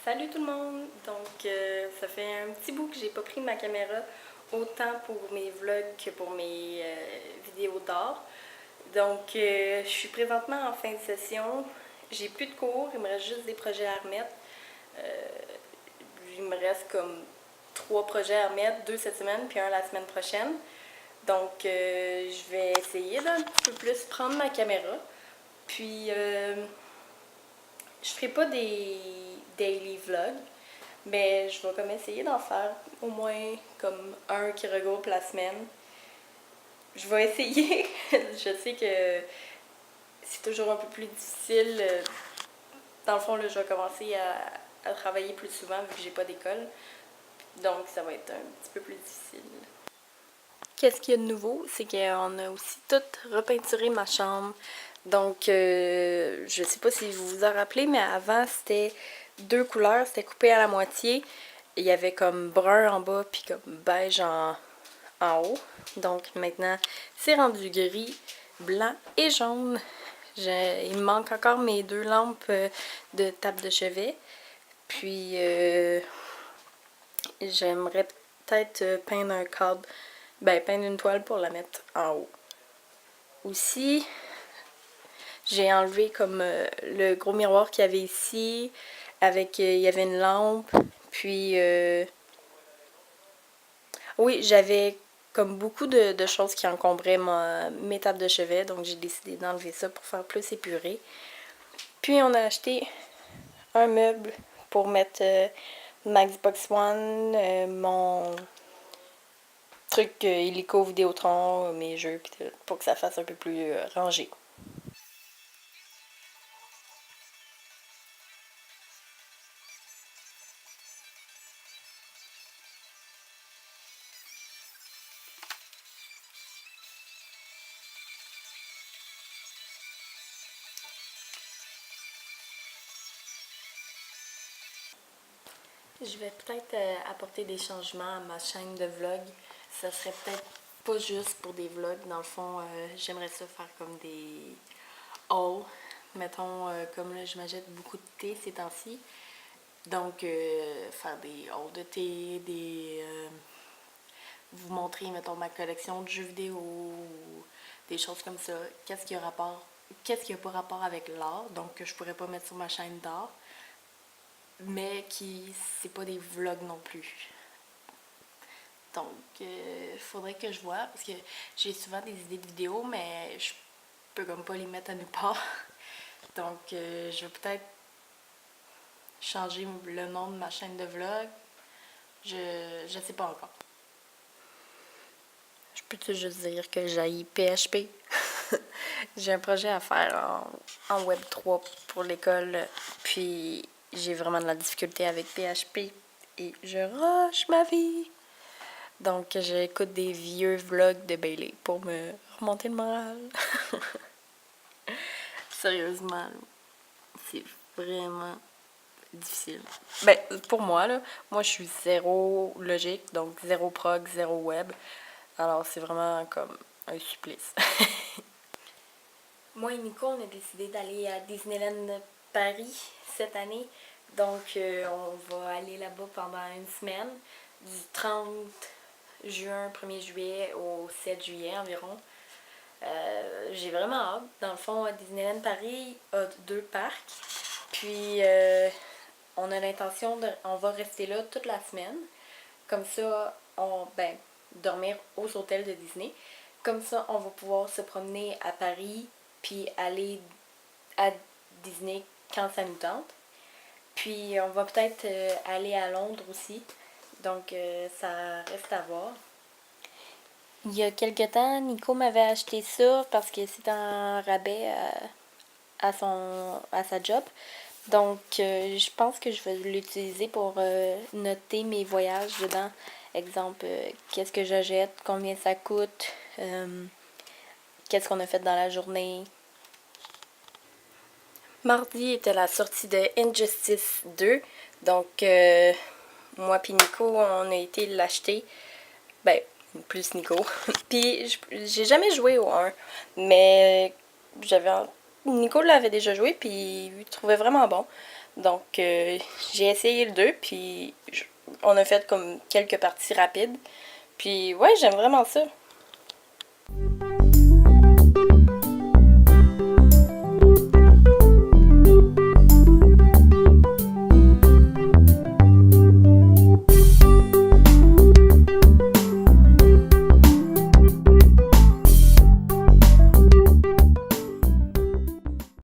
Salut tout le monde! Donc, ça fait un petit bout que j'ai pas pris ma caméra autant pour mes vlogs que pour mes vidéos d'art. Donc, je suis présentement en fin de session. J'ai plus de cours, il me reste juste des projets à remettre. Il me reste comme 3 projets à remettre, 2 cette semaine puis un la semaine prochaine. Donc, je vais essayer d'un petit peu plus prendre ma caméra. Puis, je ferai pas des daily vlogs, mais je vais comme essayer d'en faire au moins comme un qui regroupe la semaine. Je vais essayer. Je sais que c'est toujours un peu plus difficile. Dans le fond, là, je vais commencer à travailler plus souvent vu que j'ai pas d'école. Donc, ça va être un petit peu plus difficile. Qu'est-ce qu'il y a de nouveau? C'est qu'on a aussi tout repeinturé ma chambre. Donc, je sais pas si vous vous en rappelez, mais avant, c'était 2 couleurs. C'était coupé à la moitié. Il y avait comme brun en bas, puis comme beige en haut. Donc, maintenant, c'est rendu gris, blanc et jaune. Il me manque encore mes 2 lampes de table de chevet. Puis, j'aimerais peut-être peindre un cadre. Ben, peindre une toile pour la mettre en haut. Aussi, j'ai enlevé comme le gros miroir qu'il y avait ici, avec, il y avait une lampe, puis, oui, j'avais comme beaucoup de choses qui encombraient mes tables de chevet, donc j'ai décidé d'enlever ça pour faire plus épuré. Puis, on a acheté un meuble pour mettre ma Xbox One, mon truc illico Vidéotron, mes jeux, pour que ça fasse un peu plus rangé. Je vais peut-être apporter des changements à ma chaîne de vlog. Ça serait peut-être pas juste pour des vlogs. Dans le fond, j'aimerais ça faire comme des hauls. Mettons, comme là, je m'achète beaucoup de thé ces temps-ci. Donc, faire des hauls de thé, vous montrer, mettons, ma collection de jeux vidéo, ou des choses comme ça. Qu'est-ce qui a pas rapport avec l'art, donc que je pourrais pas mettre sur ma chaîne d'art, mais qui, c'est pas des vlogs non plus. Donc, faudrait que je vois, parce que j'ai souvent des idées de vidéos, mais je peux comme pas les mettre à nulle part. Donc, je vais peut-être changer le nom de ma chaîne de vlog. Je sais pas encore. Je peux-tu juste dire que j'haïs PHP? J'ai un projet à faire en Web 3 pour l'école, puis j'ai vraiment de la difficulté avec PHP et je rush ma vie. Donc, j'écoute des vieux vlogs de Bailey pour me remonter le moral. Sérieusement, c'est vraiment difficile. Ben, pour moi, là, moi je suis zéro logique, donc zéro prog, zéro web. Alors, c'est vraiment comme un supplice. Moi et Nico, on a décidé d'aller à Disneyland Paris cette année. Donc, on va aller là-bas pendant une semaine, du 30 juin, 1er juillet au 7 juillet environ. J'ai vraiment hâte. Dans le fond, Disneyland Paris a 2 parcs. Puis, on a l'intention on va rester là toute la semaine. Comme ça, dormir aux hôtels de Disney. Comme ça, on va pouvoir se promener à Paris, puis aller à Disney quand ça nous tente. Puis, on va peut-être aller à Londres aussi. Donc, ça reste à voir. Il y a quelque temps, Nico m'avait acheté ça parce que c'est en rabais à sa job. Donc, je pense que je vais l'utiliser pour noter mes voyages dedans. Exemple, qu'est-ce que j'achète, combien ça coûte, qu'est-ce qu'on a fait dans la journée. Mardi était la sortie de Injustice 2. Donc, moi puis Nico, on a été l'acheter. Ben, plus Nico. Puis, j'ai jamais joué au 1. Mais Nico l'avait déjà joué, puis il trouvait vraiment bon. Donc, j'ai essayé le 2, puis on a fait comme quelques parties rapides. Puis, ouais, j'aime vraiment ça.